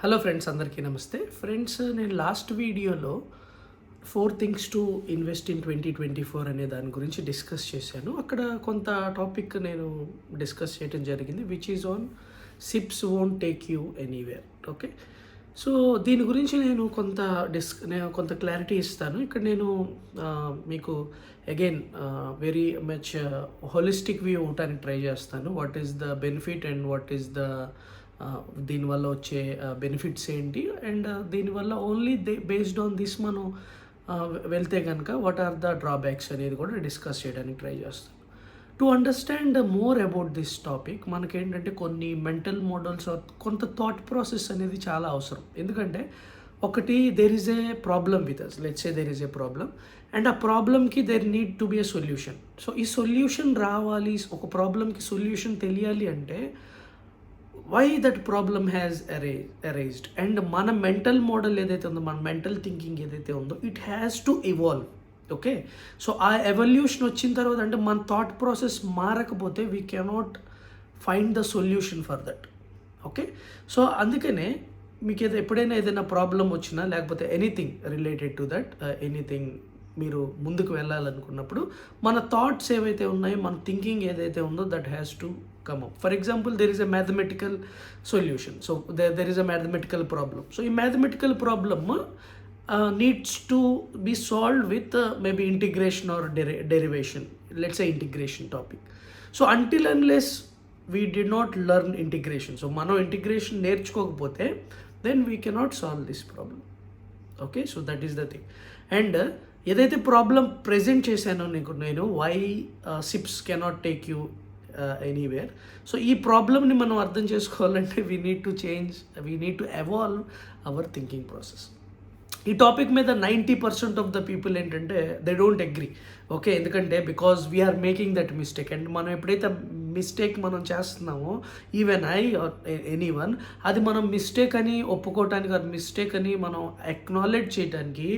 Hello friends, అందరికీ నమస్తే. Friends, నేను లాస్ట్ వీడియోలో 4 థింగ్స్ టు ఇన్వెస్ట్ ఇన్ 2024 అనే దాని గురించి డిస్కస్ చేశాను. అక్కడ కొంత టాపిక్ నేను డిస్కస్ చేయడం జరిగింది, which is on SIPs won't take you anywhere. Okay, so దీని గురించి నేను కొంత క్లారిటీ ఇస్తాను. ఇక్కడ నేను మీకు again very much holistic view ఇవ్వడానికి ట్రై చేస్తాను. What is the benefit and what is the దీనివల్ల వచ్చే బెనిఫిట్స్ ఏంటి, అండ్ దీనివల్ల ఓన్లీ బేస్డ్ ఆన్ దిస్ మనం వెళ్తే కనుక వాట్ ఆర్ ద డ్రాబ్యాక్స్ అనేది కూడా డిస్కస్ చేయడానికి ట్రై చేస్తాను. To understand more about this topic మనకేంటంటే కొన్ని మెంటల్ మోడల్స్, కొంత థాట్ ప్రాసెస్ అనేది చాలా అవసరం. ఎందుకంటే ఒకటి, there is a problem with us, let's say there is a problem, and ఆ ప్రాబ్లమ్కి there need to be a solution. So ఈ సొల్యూషన్ రావాలి, ఒక ప్రాబ్లమ్కి సొల్యూషన్ తెలియాలి అంటే why that problem has arisen, and మన మెంటల్ మోడల్ ఏదైతే ఉందో, మన మెంటల్ థింకింగ్ ఏదైతే ఉందో, it has to evolve. Okay, so ఆ ఎవల్యూషన్ వచ్చిన తర్వాత, అంటే మన థాట్ ప్రాసెస్ మారకపోతే we cannot find the solution for that. Okay, so అందుకనే మీకు ఎప్పుడైనా ఏదైనా ప్రాబ్లం వచ్చినా, లేకపోతే anything related to that, anything మీరు ముందుకు వెళ్ళాలనుకున్నప్పుడు మన థాట్స్ ఏవైతే ఉన్నాయో, మన థింకింగ్ ఏదైతే ఉందో, that has to come up. For example, there is a mathematical solution. So there is a mathematical problem. So a mathematical problem needs to be solved with maybe integration or derivation. Let's say integration topic. So until unless we did not learn integration, so mano integration నేర్చుకోకపోతే then we cannot solve this problem. Okay, so that is the thing. And ఏదైతే problem present చేశానో నేను why SIPs cannot take you anywhere. So ఈ ప్రాబ్లమ్ని మనం అర్థం చేసుకోవాలంటే we need to evolve our thinking process. ఈ topic మీద 90% ఆఫ్ ద పీపుల్ ఏంటంటే దే డోంట్ అగ్రీ. ఓకే, ఎందుకంటే because we are making that mistake, and మనం ఎప్పుడైతే మిస్టేక్ మనం చేస్తున్నామో, ఈవెన్ ఐ ఆర్ ఎనీవన్, అది మనం మిస్టేక్ అని ఒప్పుకోవటానికి, అది మిస్టేక్ అని మనం అక్నాలెడ్జ్ చేయడానికి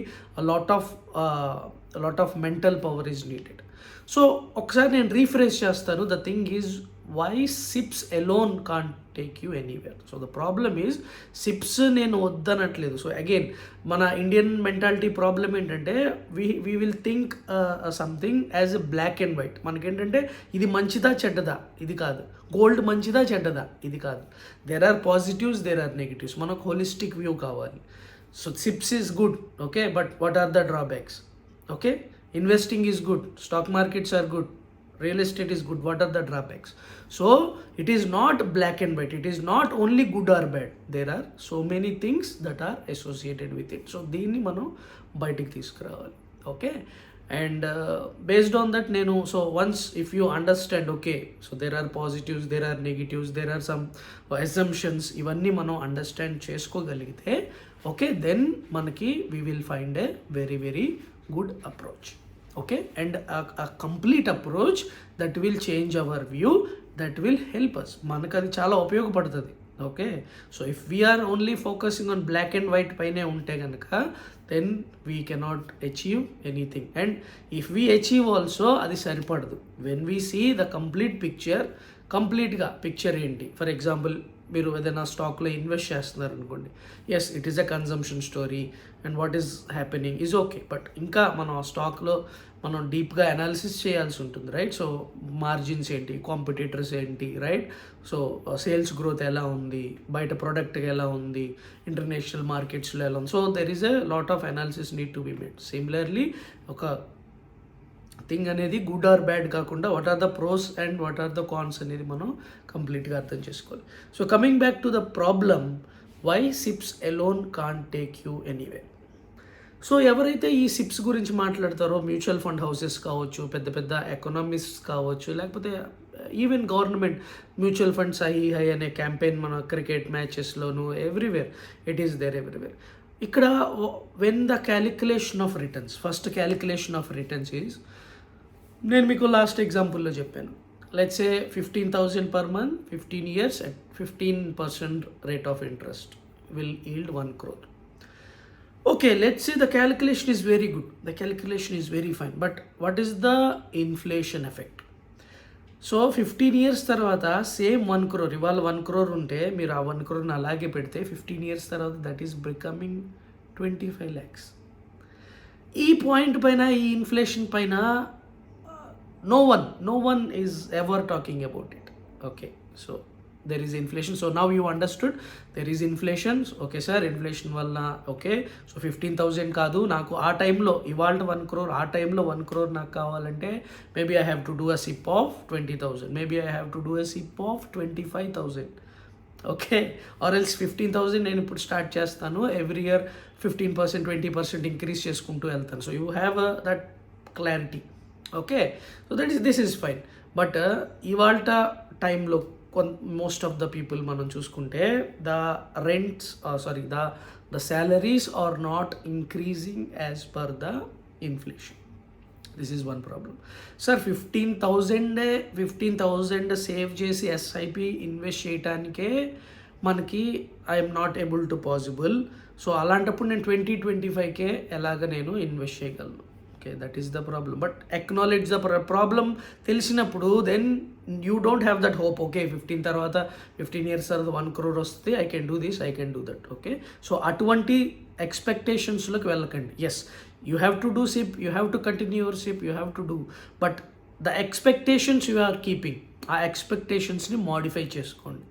lot of mental power is needed. So ఒకసారి నేను రీఫ్రేజ్ చేస్తాను. The thing is why SIPs alone can't take you anywhere. So the problem is SIPs నేను వద్దనట్లేదు. సో అగైన్ మన ఇండియన్ మెంటాలిటీ ప్రాబ్లం ఏంటంటే we will think something as a black and white. మనకేంటంటే ఇది మంచిదా చెడ్డదా, ఇది కాదు. గోల్డ్ మంచిదా చెడ్డదా, ఇది కాదు. There are positives, there are negatives. మనకు హోలిస్టిక్ వ్యూ కావాలి. So SIPs is good, okay, but what are the drawbacks? Okay, investing is good, stock markets are good, real estate is good, what are the drawbacks? So it is not black and white, it is not only good or bad, there are so many things that are associated with it. So దీన్ని మనం బయటికి తీసుకురావాలి. Okay, and based on that నేను, so once if you understand, okay, so there are positives, there are negatives, there are some assumptions, ఇవన్నీ మనం understand చేసుకోగలిగితే, okay, then మనకి we will find a very very good approach. Okay, and a complete approach that will change our view, that will help us. మనకు అది చాలా ఉపయోగపడుతుంది. Okay, so if we are only focusing on black and white పైనే ఉంటే కనుక then we cannot achieve anything. And if we achieve also అది సరిపడదు. When we see the complete picture ఏంటి, ఫర్ ఎగ్జాంపుల్ మీరు ఏదైనా స్టాక్లో ఇన్వెస్ట్ చేస్తున్నారు అనుకోండి, yes it is a consumption story and what is happening is okay, but ఇంకా మనం ఆ స్టాక్లో మనం డీప్గా అనాలిసిస్ చేయాల్సి ఉంటుంది, రైట్? సో మార్జిన్స్ ఏంటి, కాంపిటీటర్స్ ఏంటి, రైట్? సో సేల్స్ గ్రోత్ ఎలా ఉంది, బయట ప్రోడక్ట్ ఎలా ఉంది, ఇంటర్నేషనల్ మార్కెట్స్లో ఎలా ఉంది. So there is a lot of analysis need to be made. Similarly ఒక థింగ్ అనేది గుడ్ ఆర్ బ్యాడ్ కాకుండా what are the pros and what are the cons అనేది మనం కంప్లీట్గా అర్థం చేసుకోవాలి. So coming back to the problem, why SIPs alone can't take you anyway. So ఎవరైతే ఈ సిప్స్ గురించి మాట్లాడతారో, మ్యూచువల్ ఫండ్ హౌసెస్ కావచ్చు, పెద్ద పెద్ద ఎకనామిస్ట్స్ కావచ్చు, లేకపోతే ఈవెన్ గవర్నమెంట్ మ్యూచువల్ ఫండ్స్ హై అనే క్యాంపెయిన్ మన క్రికెట్ మ్యాచెస్లోను everywhere it is there everywhere. ఇక్కడ when the calculation of returns, first calculation of returns is, నేను మీకు లాస్ట్ ఎగ్జాంపుల్లో చెప్పాను, let's say 15,000 per month, 15 years at 15% rate of interest will yield 1 crore. Okay, let's say the calculation is very good, the calculation is very fine, but what is the inflation effect? So 15 years తర్వాత same 1 crore, ఇవాళ 1 crore ఉంటే మీరు ఆ 1 crore అలాగే పెడితే 15 years తర్వాత that is becoming 25 lakhs. ఈ point పైన, ఈ ఇన్ఫ్లేషన్ పైన no one is ever talking about it. Okay, so there is inflation. So now you understood there is inflation. Okay sir, inflation వల్ల ఓకే. సో 15,000 కాదు నాకు ఆ టైంలో, ఇవాళ 1 crore, ఆ టైంలో 1 crore నాకు కావాలంటే maybe I have to do a SIP of 20,000, maybe I have to do a SIP of 25,000. Okay, or else 15,000 నేను ఇప్పుడు స్టార్ట్ చేస్తాను, ఎవ్రీ ఇయర్ 15%, 20% ఇంక్రీజ్ చేసుకుంటూ వెళ్తాను. So you have that clarity. Okay, so this is fine. But ఇవాళ టైంలో most of the people మనం చూసుకుంటే the rents, the salaries are not increasing as per the inflation. This is one problem. Sir, 15,000 save చేసి SIP invest చేయడానికే మనకి I'm not able to possible. So అలాంటప్పుడు నేను 20-25K ఎలాగ నేను ఇన్వెస్ట్ చేయగలను? Okay, that is the problem. But acknowledge the problem తెలిసినప్పుడు then you don't have that hope. Okay, 15 years తర్వాత 1 crore వస్తే I can do this, I can do that. Okay, so అటువంటి ఎక్స్పెక్టేషన్స్లోకి వెళ్ళకండి. Yes, you have to do SIP, you have to continue your SIP, you have to do, but the expectations you are keeping, ఆ ఎక్స్పెక్టేషన్స్ని modify చేసుకోండి.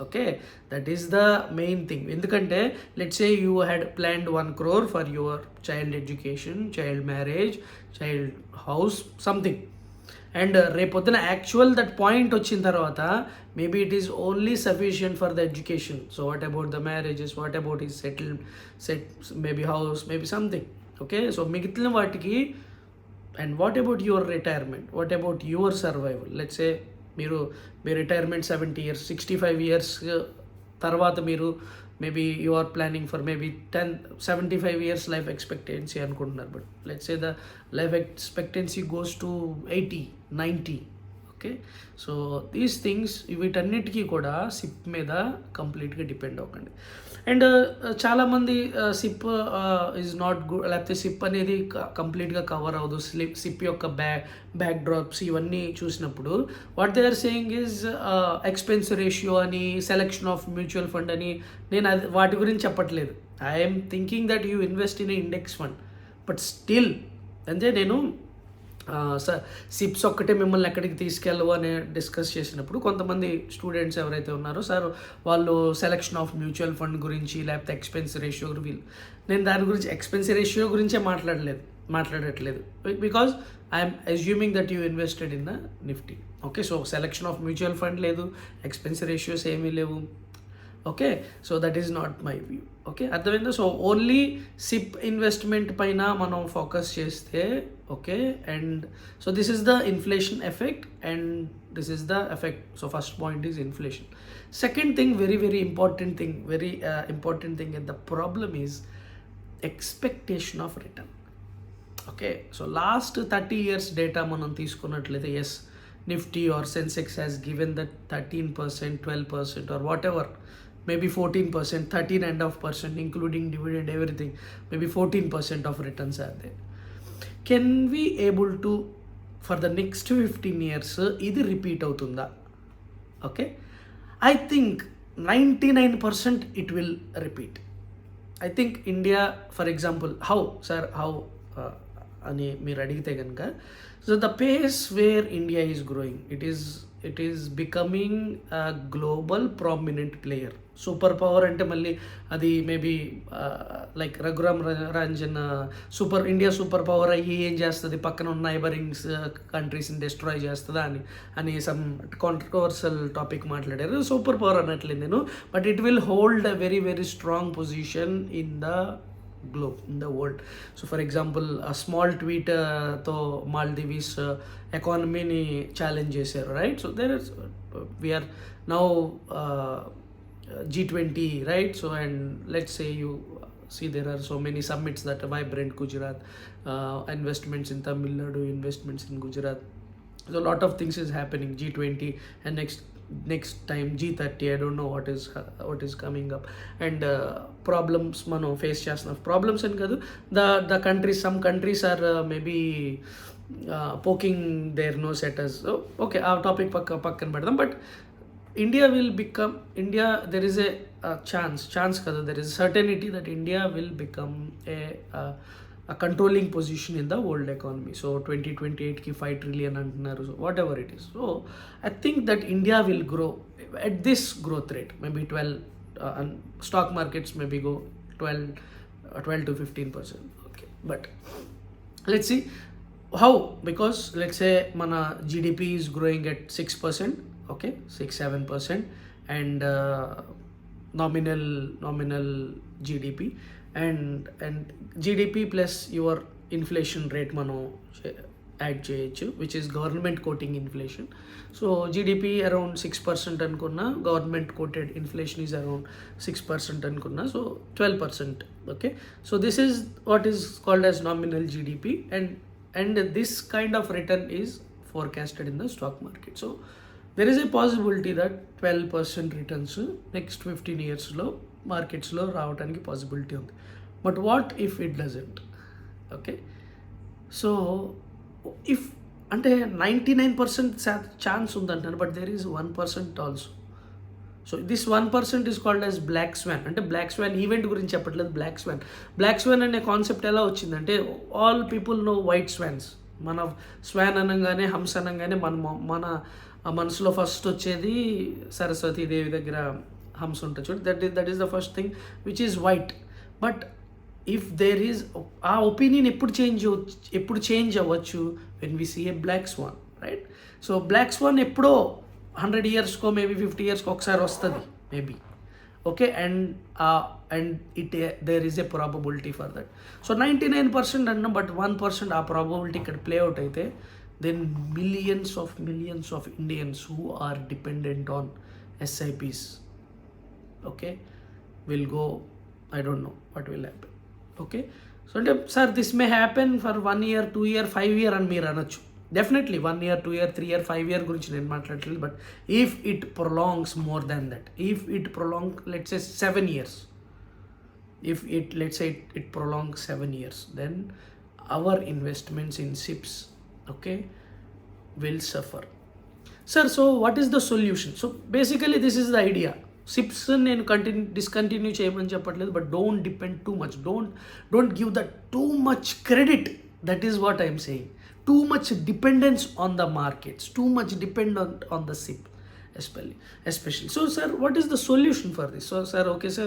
Okay, that is the main thing. ఎందుకంటే let's say you had planned 1 crore for your child education, child marriage, child house, something, and రేపొద్దున actual that point వచ్చిన తర్వాత maybe it is only sufficient for the education. So what about the marriages, what about is maybe house, maybe something. Okay, so మిగిలిన వాటికి, and what about your retirement, what about your survival? Let's say మీ retirement 70 years, 65 years తర్వాత మీరు maybe you are planning for maybe 75 years life expectancy అనుకుంటున్నారు. But let's say the life expectancy goes to 80, 90. Okay, so these things, వీటన్నిటికీ కూడా SIP మీద కంప్లీట్గా depend అవ్వకండి. And చాలామంది సిప్ ఈజ్ నాట్ గుడ్, లేకపోతే సిప్ అనేది కంప్లీట్గా కవర్ అవ్వదు, సిప్ యొక్క బ్యాక్ డ్రాప్స్ ఇవన్నీ చూసినప్పుడు what they are saying is expense ratio అని, సెలెక్షన్ ఆఫ్ మ్యూచువల్ ఫండ్ అని. నేను అది వాటి గురించి చెప్పట్లేదు. I'm thinking that you invest in index fund, but still అంటే నేను సిప్స్ ఒక్కటే మిమ్మల్ని ఎక్కడికి తీసుకెళ్ళవు అని డిస్కస్ చేసినప్పుడు కొంతమంది స్టూడెంట్స్ ఎవరైతే ఉన్నారో సార్ వాళ్ళు సెలెక్షన్ ఆఫ్ మ్యూచువల్ ఫండ్ గురించి, లేకపోతే ఎక్స్పెన్స్ రేషియో గురించి, నేను దాని గురించి ఎక్స్పెన్స్ రేషియో గురించే మాట్లాడట్లేదు, because I'm assuming that you invested in the Nifty. Okay, so selection of mutual fund లేదు, ఎక్స్పెన్స్ రేషియోస్ ఏమీ లేవు. Okay, so that is not my view. Okay, అర్థమైందా? సో ఓన్లీ సిప్ ఇన్వెస్ట్మెంట్ పైన మనం focus చేస్తే okay, and so this is the inflation effect and this is the effect. So first point is inflation. Second thing, very important thing and the problem is expectation of return. Okay, so last 30 years data మనం తీసుకున్నట్లయితే yes, Nifty or Sensex has given that 13%, 12% or whatever, maybe 14%, 13.5%, including dividend, everything, maybe 14% of returns are there. Can we able to for the next 15 years ఇది repeat అవుతుందా? Okay, I think 99% it will repeat. I think India for example how అని మీరు అడిగితే కనుక, so the face where India is growing, it is becoming a global prominent player. Super power అంటే మళ్ళీ అది maybe like Raghuram Ranjan India super power అయ్యి ఏం చేస్తుంది, పక్కన ఉన్న నైబరింగ్స్ కంట్రీస్ని డిస్ట్రాయ్ చేస్తుందా అని సమ్ కాంట్రవర్షియల్ టాపిక్ మాట్లాడారు. సూపర్ పవర్ అనట్లేదు నేను, but it will hold a very strong position in the globe, in the world. So for example a small tweet తో మాల్దీవ్స్ ఎకానమీని ఛాలెంజ్ చేశారు, right? So there is we are now G20, right? So and let's say you see there are so many summits that vibrant Gujarat, investments in Tamil Nadu, investments in Gujarat, so a lot of things is happening. G20 and next next time G30, I don't know what is coming up, and problems మనం face చేస్తున్నాం. Problems అని కాదు, the countries, some countries are maybe poking their nose at us. So, okay, ఆ topic పక్కన పెడదాం. But India, there is a chance kada, there is a certainty that India will become a controlling position in the world economy. So 2028 ki 5 trillion antunaru, so whatever it is. So I think that India will grow at this growth rate, maybe 12, and stock markets maybe go 12 to 15%. Okay, but let's see how, because let's say mana GDP is growing at 6%, okay, 6-7%, and nominal GDP, and GDP plus your inflation rate mano add cheyochu, which is government quoting inflation. So GDP around 6% అనుకున్నా, government quoted inflation is around 6% అనుకున్నా, so 12%. okay, so this is what is called as nominal GDP, and this kind of return is forecasted in the stock market. So there is a possibility that 12% returns next 15 years లో మార్కెట్స్లో రావడానికి possibility ఉంది. But what if it doesn't? Okay, so if అంటే 99% chance ఉందంటాను, but there is 1% also. So this 1% is called as black swan. అంటే black swan event గురించి చెప్పట్లేదు, black swan అనే కాన్సెప్ట్ ఎలా వచ్చిందంటే, all people know white swans. మన swan అనగానే, హంస అనగానే మన మనసులో ఫస్ట్ వచ్చేది సరస్వతి దేవి దగ్గర హంస ఉంటుంది చూడు, that is the first thing which is white. But if there is, ఆ ఒపీనియన్ ఎప్పుడు చేంజ్ అవ్వచ్చు when we see a black swan, right? So black swan ఎప్పుడో 100 yearsకో మేబీ 50 yearsకో ఒకసారి వస్తుంది maybe. Okay, and there is a probability for that. So 99% అన్నా, but 1% ఆ ప్రాబబిలిటీ ఇక్కడ ప్లే అవుట్ అయితే, then millions of Indians who are dependent on SIPs, okay, will go, I don't know what will happen. Okay, so sir, this may happen for 1 year, 2 year, 5 year అని మీరు అనొచ్చు. Definitely 1 year, 2 year, 3 year, 5 year గురించి నేను మాట్లాడలేదు. But if it prolongs more than that, if it prolong let's say 7 years, if it, let's say it prolongs 7 years, then our investments in SIPs, okay, will suffer. Sir, so what is the solution? So basically this is the idea. SIPs నేను discontinue చేయమని చెప్పట్లేదు, but don't depend too much, don't give that too much credit. That is what I'm saying. Too much dependence on the markets, too much dependent on the SIP especially. So sir, what is the solution for this? So sir, okay sir,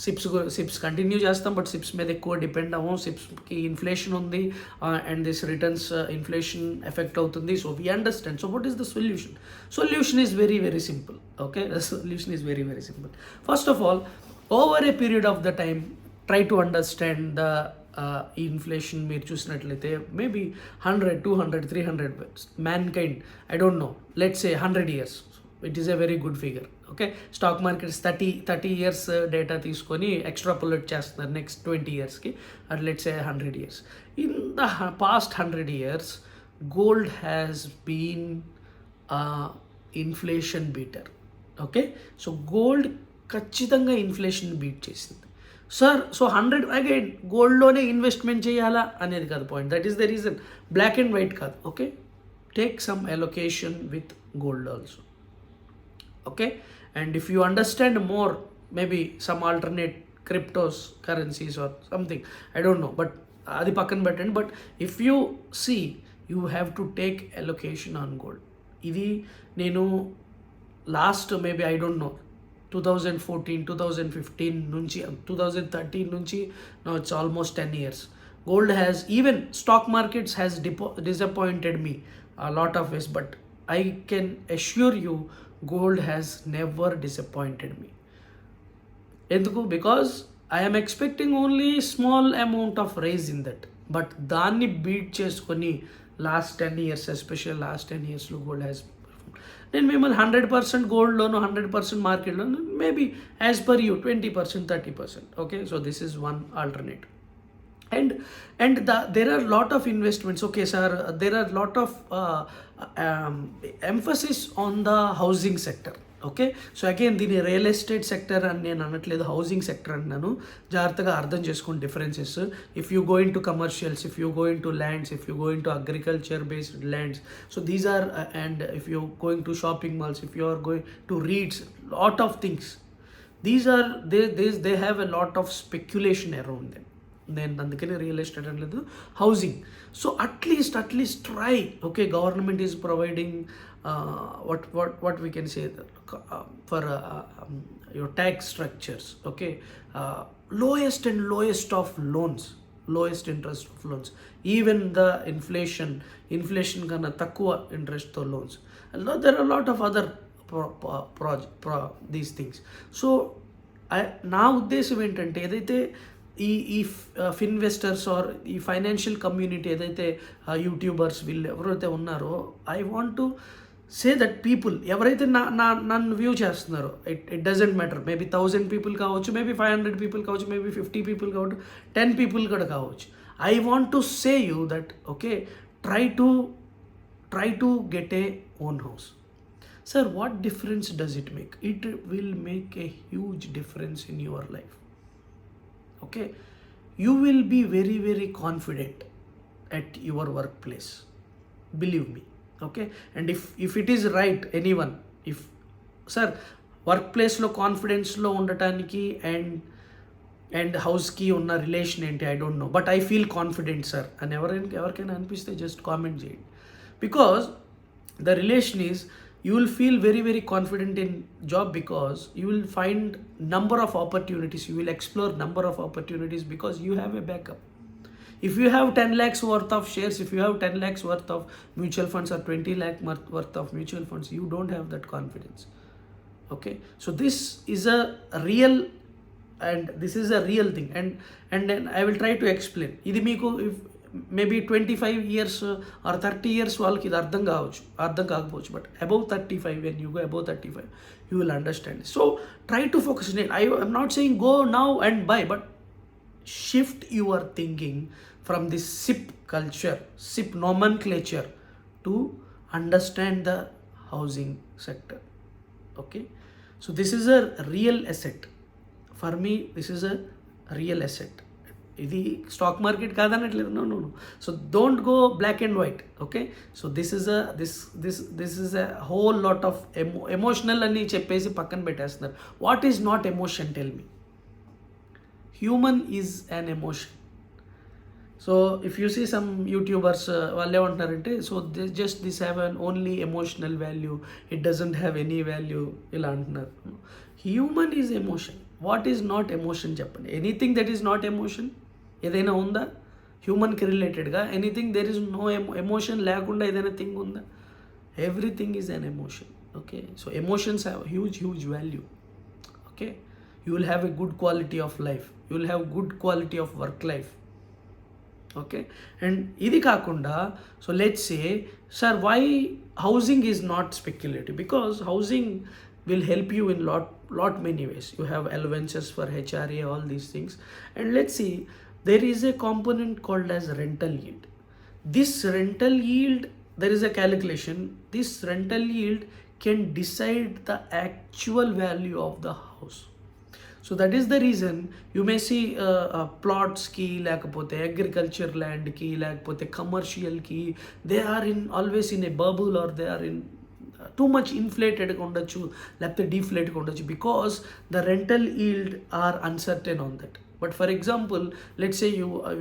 SIPs continue చేస్తాం, but SIPs మీద ఎక్కువ depend అవ్వం, సిప్స్కి inflation ఉంది, and this returns inflation effect అవుతుంది. So we understand. So what is the solution is very simple. Okay, the solution is very simple. First of all, over a period of the time, try to understand the ఈ inflation. మీరు చూసినట్లయితే maybe 100, 200, 300, mankind, I don't know, let's say 100 years, it is a very good figure. Okay, stock markets 30 years data తీసుకొని extrapolate చేస్తున్నారు next 20 yearsకి, at let's say 100 years. In the past 100 years, gold has been inflation beater. Okay, so gold ఖచ్చితంగా inflation beat చేసింది. Sir, so 100 again గోల్డ్లోనే investment చేయాలా అనేది కాదు point. That is the reason. Black and white కాదు. Okay, take some allocation with gold also. Okay, and if you understand more, maybe some alternate cryptos currencies or something, I don't know, but అది పక్కన పెట్టండి. But if you see, you have to take allocation on gold. ఇది నేను last maybe I don't know 2014, 2015 నుంచి 2013 నుంచి now it's almost 10 years. Gold has, even stock markets has disappointed me a lot of ways, but I can assure you gold has never disappointed me. Enduku? Because I am expecting only small amount of raise in that, but దాన్ని beat చేసుకొని last 10 years, especially last 10 years లో gold has, నేను మిమ్మల్ని 100% గోల్డ్లోను 100% మార్కెట్లోను, maybe as per you 20%, 30%. Okay, so this is one alternate. And there are lot of investments. Okay sir, there are lot of emphasis on the housing sector. Okay. So again దీని real estate sector అని నేను అనట్లేదు, housing sector అంటున్నాను. జాగ్రత్తగా అర్థం చేసుకోండి differences. If you going to commercials, if you going to lands, if you going to agriculture based lands, so these are and if you going to shopping malls, if you are going to REITs, lot of things, these are they have a lot of speculation around them. నేను అందుకనే real estate అనలేదు, housing. So at least try. Okay, government is providing what we can say for your tax structures. Okay, lowest of loans, lowest interest of loans, even the inflation kana takkuva interest to loans. And there are a lot of other these things. So నా ఉద్దేశం ఏంటంటే, ఏదైతే ఈ investors are ఈ financial community ఏదైతే YouTubers వీళ్ళు ఎవరైతే ఉన్నారో, I want to say that people ఎవరైతే నన్ను వ్యూ చేస్తున్నారో, it doesn't matter, maybe 1000 people కావచ్చు, మేబీ 500 పీపుల్ కావచ్చు, మేబీ 50 పీపుల్ కావచ్చు, 10 పీపుల్ కూడా కావచ్చు. I want to say you that okay, try to get a own house. Sir, what difference does it make? It will make a huge difference in your life. Okay, you will be very confident at your workplace, believe me. Okay, and if it is right, anyone, if sir workplace lo confidence lo undataniki and house ki unna relation enti I don't know, but I feel confident sir and everkena anpiste just comment cheyandi, because the relation is, you will feel very confident in job because you will find number of opportunities, you will explore number of opportunities because you have a backup. If you have 10 lakhs worth of shares, if you have 10 lakhs worth of mutual funds or 20 lakh worth of mutual funds, you don't have that confidence. Okay, so this is a real, and this is a real thing, and then I will try to explain. Idi meeku if maybe 25 years or 30 years వాళ్ళకి ఇది అర్థం కాకపోవచ్చు, but above 35, when you go above 35 you will understand. So try to focus on it. I'm not saying go now and buy, but shift your thinking from this SIP culture, SIP nomenclature, to understand the housing sector. Okay, so this is a real asset for me, this is a real asset. ఇది stock market కాదనట్లేదు, no. So don't go black and white. Okay, so this is a whole lot of emotional అని చెప్పేసి పక్కన పెట్టేస్తున్నారు. What is not emotion, tell me. Human is an emotion. So if you see some YouTubers వాళ్ళు ఏమంటున్నారంటే, so this have an only emotional value, it doesn't have any value, ఇలా అంటున్నారు. Human is emotion. What is not emotion చెప్పండి. Anything that is not emotion ఏదైనా ఉందా హ్యూమన్కి రిలేటెడ్గా? Anything there is no emotion లేకుండా ఏదైనా థింగ్ ఉందా? Everything is an emotion. Okay, so emotions have huge value. Okay, you will have a good quality of life, you will have good quality of work life. Okay, and ఇది కాకుండా, so let's say sir why housing is not speculative, because housing will help you in lot many ways. You have allowances for HRA, all these things. And let's see, there is a component called as rental yield. This rental yield, there is a calculation, this rental yield can decide the actual value of the house. So that is the reason you may see plots ki, lekapothe agriculture land ki, lekapothe commercial ki, they are always in a bubble, or they are in too much ఇన్ఫ్లేటెడ్గా ఉండొచ్చు, లేకపోతే డీఫ్లేట్గా ఉండొచ్చు, because the rental yield are uncertain on that. But for example, let's say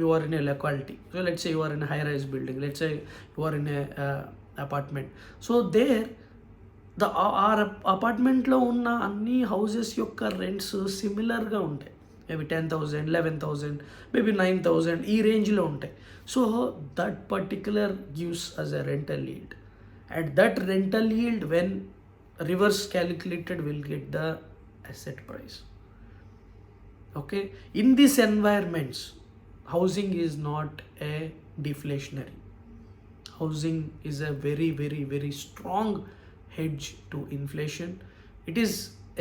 you are in a locality, so let's say you are in a high rise building, let's say you are in a apartment. So there the అపార్ట్మెంట్లో ఉన్న అన్ని houses యొక్క rents సిమిలర్గా ఉంటాయి. Maybe 10,000, 11,000, maybe 9,000, ఈ రేంజ్లో ఉంటాయి. So that particular gives us a rental yield. At that rental yield, when reverse calculated, will get the asset price. Okay, in these environments, housing is not a deflationary. Housing is a very strong hedge to inflation. It is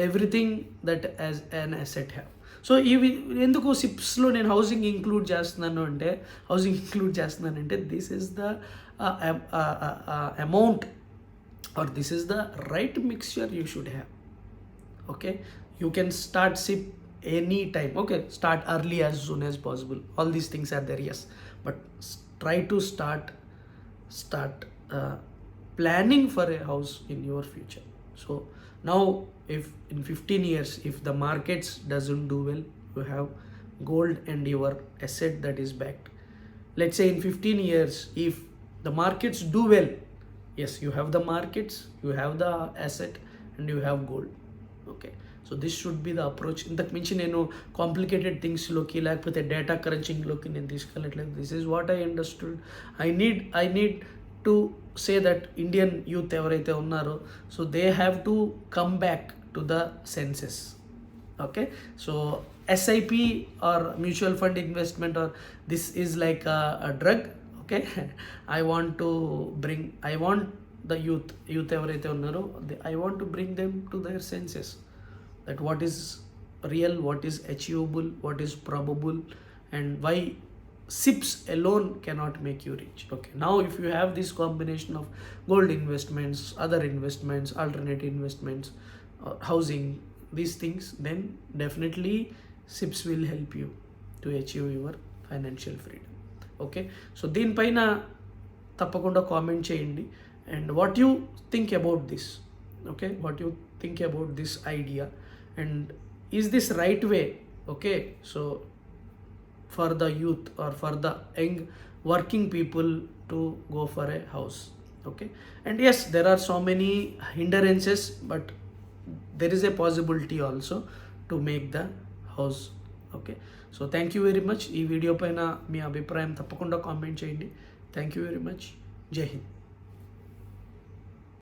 everything that as an asset have. So ఇవి ఎందుకు సిప్స్లో నేను housing include చేస్తున్నానంటే this is the amount, or this is the right mixture you should have. Okay, you can start SIP any time. Okay, start early as soon as possible. All these things are there, yes, but try to start planning for a house in your future. So now, if in 15 years if the markets doesn't do well, you have gold and your asset that is backed. Let's say in 15 years if the markets do well, yes, you have the markets, you have the asset, and you have gold. Okay, so this should be the approach. ఇంతకు మించి నేను complicated థింగ్స్లోకి లేకపోతే data క్రంచింగ్లోకి నేను తీసుకెళ్ళట్లేదు. This is what I understood. I need to say that Indian youth ఎవరైతే ఉన్నారో, so they have to come back to the senses. Okay, so SIP or mutual fund investment, or this is like a drug. Okay, I want the youth ఎవరైతే ఉన్నారో, I want to bring them to their senses that what is real, what is achievable, what is probable, and why SIPs alone cannot make you rich. Okay, now if you have this combination of gold investments, other investments, alternate investments, housing, these things, then definitely SIPs will help you to achieve your financial freedom. Okay, so దీనిపైన తప్పకుండా comment చేయండి, and what you think about this. Okay, what you think about this idea, and is this right way? Okay, so for the youth or for the young working people to go for a house. Okay, and yes, there are so many hindrances, but there is a possibility also to make the house. Okay, so thank you very much. ఈ video పైన మీ అభిప్రాయం తప్పకుండా comment చేయండి. Thank you very much. జై హింద్.